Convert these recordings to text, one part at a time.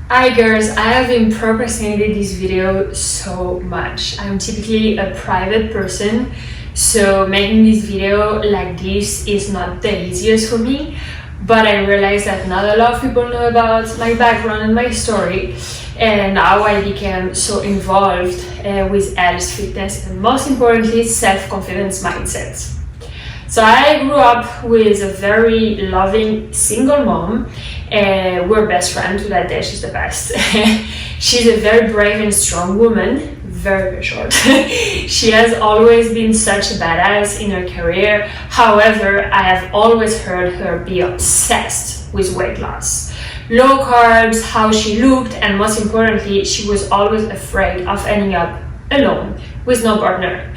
Hi girls, I have been procrastinating this video so much. I'm typically a private person, so making this video like this is not the easiest for me, but I realized that not a lot of people know about my background and my story and how I became so involved with health, fitness, and most importantly, self-confidence mindset. So I grew up with a very loving single mom. We're best friends to that day, she's the best. She's a very brave and strong woman, very short. She has always been such a badass in her career. However, I have always heard her be obsessed with weight loss. Low carbs, how she looked, and most importantly, she was always afraid of ending up alone with no partner.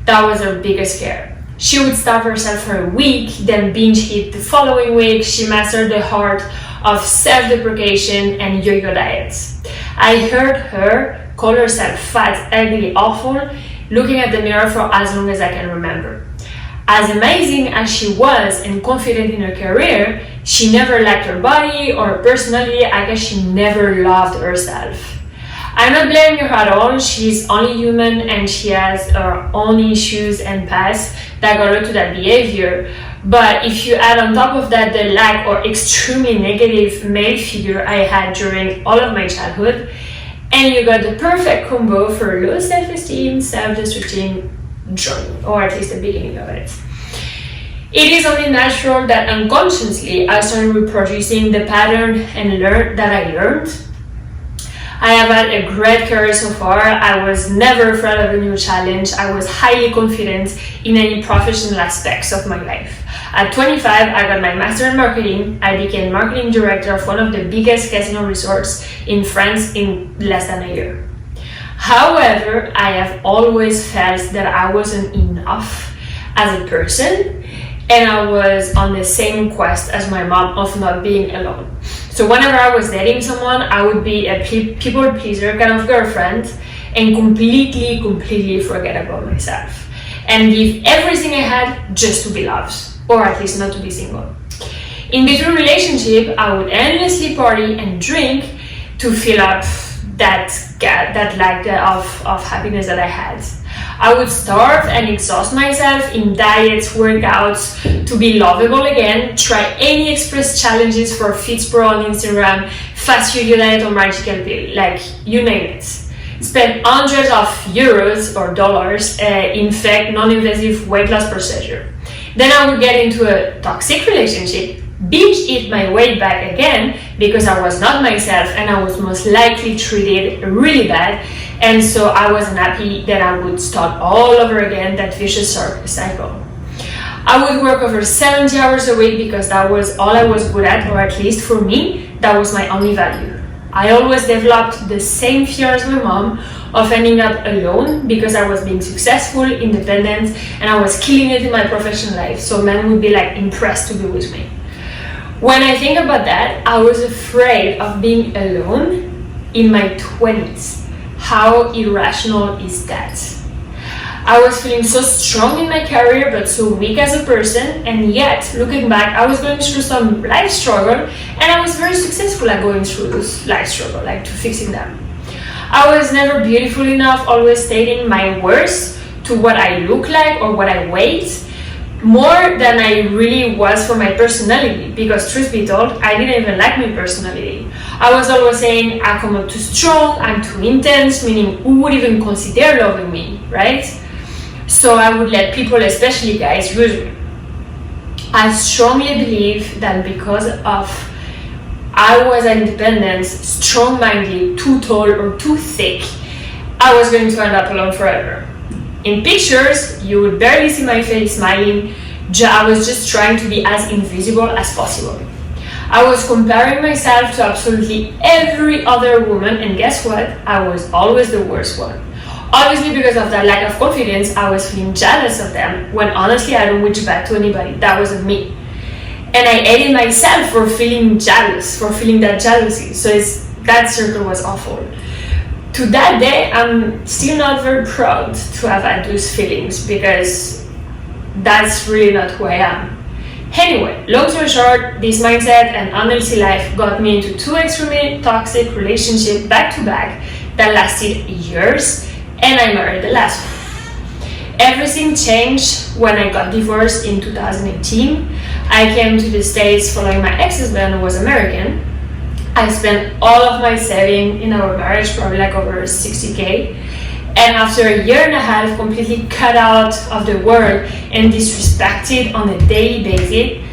That was her biggest fear. She would starve herself for a week, then binge eat the following week. She mastered the art of self-deprecation and yo-yo diets. I heard her call herself fat, ugly, awful, looking at the mirror for as long as I can remember. As amazing as she was and confident in her career, she never liked her body or her personality. I guess she never loved herself. I'm not blaming her at all. She's only human and she has her own issues and past that got her to that behavior. But if you add on top of that the lack or extremely negative male figure I had during all of my childhood, and you got the perfect combo for low self-esteem, self-destructing journey, or at least the beginning of it. It is only natural that unconsciously I started reproducing the pattern and that I learned. I have had a great career so far. I was never afraid of a new challenge. I was highly confident in any professional aspects of my life. At 25, I got my master in marketing. I became marketing director of one of the biggest casino resorts in France in less than a year. However, I have always felt that I wasn't enough as a person, and I was on the same quest as my mom of not being alone. So whenever I was dating someone, I would be a people pleaser kind of girlfriend and completely forget about myself and give everything I had just to be loved, or at least not to be single. In between relationship, I would endlessly party and drink to fill up that lack of happiness that I had. I would starve and exhaust myself in diets, workouts to be lovable again, try any express challenges for Fitspro on Instagram, fast yo-yo diet or magical pill, like you name it. Spend hundreds of euros or dollars in fake non-invasive weight loss procedure. Then I would get into a toxic relationship, binge eat my weight back again because I was not myself and I was most likely treated really bad, and so I wasn't happy that I would start all over again that vicious cycle. I would work over 70 hours a week because that was all I was good at, or at least for me, that was my only value. I always developed the same fear as my mom of ending up alone because I was being successful, independent, and I was killing it in my professional life, so men would be like impressed to be with me. When I think about that, I was afraid of being alone in my 20s. How irrational is that? I was feeling so strong in my career but so weak as a person, and yet, looking back, I was going through some life struggle and I was very successful at going through this life struggle, like to fixing them. I was never beautiful enough, always stating my worth to what I look like or what I weighed, more than I really was for my personality, because truth be told, I didn't even like my personality. I was always saying I come up too strong, I'm too intense, meaning who would even consider loving me, right? So I would let people, especially guys, use me. I strongly believe that because of I was independent, strong-minded, too tall or too thick, I was going to end up alone forever. In pictures, you would barely see my face smiling. I was just trying to be as invisible as possible. I was comparing myself to absolutely every other woman, and guess what? I was always the worst one. Obviously, because of that lack of confidence, I was feeling jealous of them, when honestly I don't reach back to anybody. That wasn't me. And I hated myself for feeling jealous, for feeling that jealousy. So that circle was awful. To that day, I'm still not very proud to have had those feelings because that's really not who I am. Anyway, long story short, this mindset and unhealthy life got me into 2 extremely toxic relationships back to back that lasted years, and I married the last one. Everything changed when I got divorced in 2018. I came to the States following my ex-husband who was American. I spent all of my saving in our marriage, probably like over 60K. And after a year and a half completely cut out of the world and disrespected on a daily basis,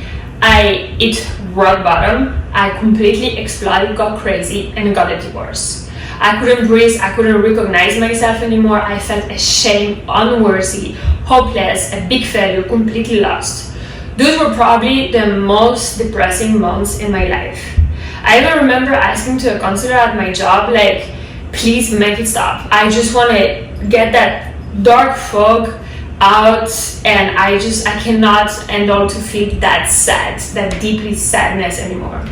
I hit rock bottom. I completely exploded, got crazy, and got a divorce. I couldn't breathe, I couldn't recognize myself anymore. I felt ashamed, unworthy, hopeless, a big failure, completely lost. Those were probably the most depressing months in my life. I even remember asking to a counselor at my job, like, please make it stop. I just want to get that dark fog out, and I cannot handle to feel that sad, that deeply sadness anymore.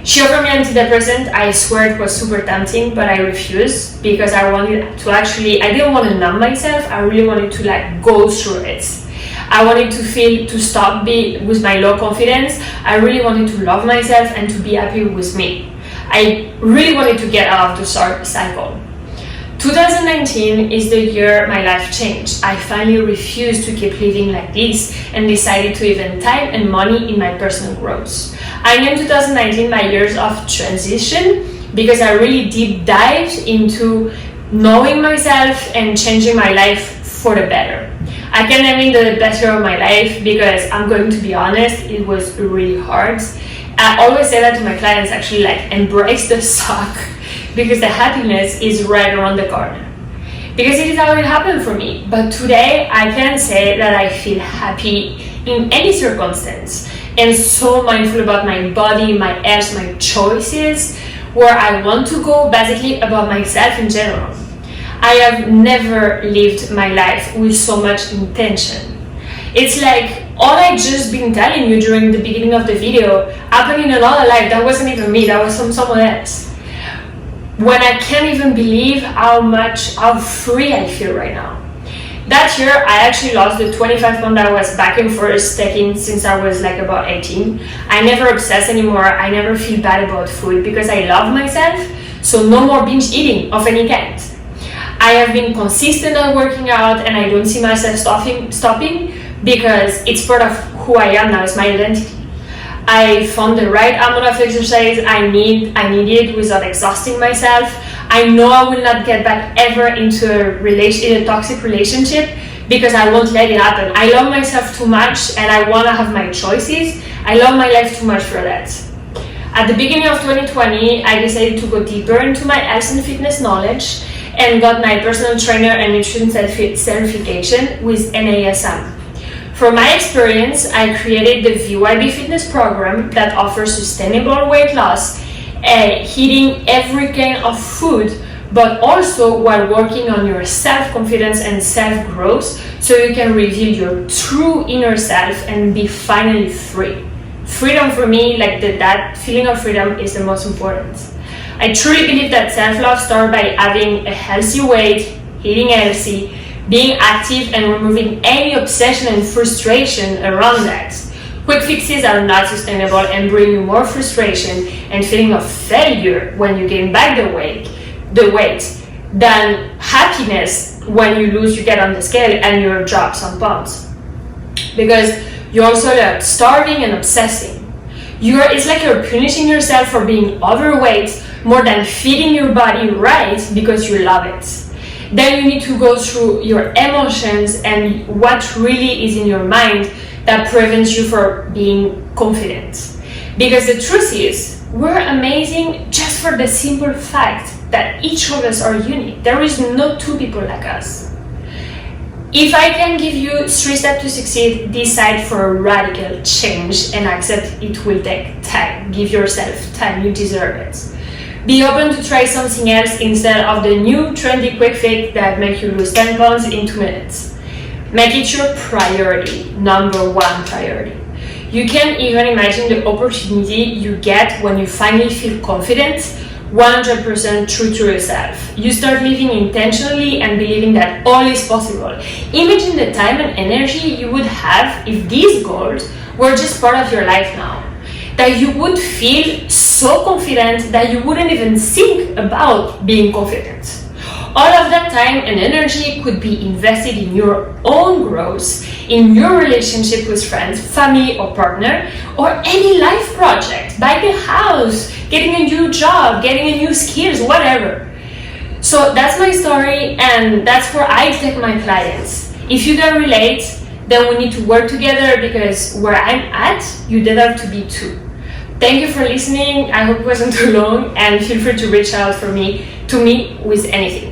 She offered me antidepressant. I swear it was super tempting, but I refused because I didn't want to numb myself. I really wanted to like go through it. I wanted to stop with my low confidence. I really wanted to love myself and to be happy with me. I really wanted to get out of the cycle. 2019 is the year my life changed. I finally refused to keep living like this and decided to invest time and money in my personal growth. I named 2019 my years of transition because I really deep dived into knowing myself and changing my life for the better. I can name it the better of my life because I'm going to be honest, it was really hard. I always say that to my clients, actually, like, embrace the suck because the happiness is right around the corner. Because it is how it happened for me. But today I can say that I feel happy in any circumstance and so mindful about my body, my health, my choices, where I want to go, basically about myself in general. I have never lived my life with so much intention. It's like all I just been telling you during the beginning of the video happened in another life. That wasn't even me, that was from someone else. When I can't even believe how free I feel right now. That year, I actually lost the 25 pounds I was back and forth taking since I was like about 18. I never obsess anymore. I never feel bad about food because I love myself. So no more binge eating of any kind. I have been consistent at working out and I don't see myself stopping because it's part of who I am now, it's my identity. I found the right amount of exercise I needed without exhausting myself. I know I will not get back ever into a toxic relationship because I won't let it happen. I love myself too much and I want to have my choices. I love my life too much for that. At the beginning of 2020, I decided to go deeper into my health and fitness knowledge and got my personal trainer and nutrition certification with NASM. From my experience, I created the VYB Fitness program that offers sustainable weight loss, eating every kind of food, but also while working on your self-confidence and self-growth so you can reveal your true inner self and be finally free. Freedom for me, like that feeling of freedom is the most important. I truly believe that self-love starts by having a healthy weight, eating healthy, being active and removing any obsession and frustration around that. Quick fixes are not sustainable and bring you more frustration and feeling of failure when you gain back the weight than happiness when you get on the scale and you drop some pounds. Because you're also starving and obsessing. It's like you're punishing yourself for being overweight more than feeding your body right because you love it. Then you need to go through your emotions and what really is in your mind that prevents you from being confident. Because the truth is, we're amazing just for the simple fact that each of us are unique. There is no two people like us. If I can give you 3 steps to succeed, decide for a radical change and accept it will take time. Give yourself time, you deserve it. Be open to try something else instead of the new trendy quick fix that make you lose 10 pounds in 2 minutes. Make it your priority, number 1 priority. You can't even imagine the opportunity you get when you finally feel confident, 100% true to yourself. You start living intentionally and believing that all is possible. Imagine the time and energy you would have if these goals were just part of your life now, that you would feel so confident that you wouldn't even think about being confident. All of that time and energy could be invested in your own growth, in your relationship with friends, family or partner, or any life project, buying a house, getting a new job, getting a new skills, whatever. So that's my story, and that's where I take my clients. If you can relate, then we need to work together, because where I'm at, you deserve to be too. Thank you for listening. I hope it wasn't too long, and feel free to reach out to me with anything.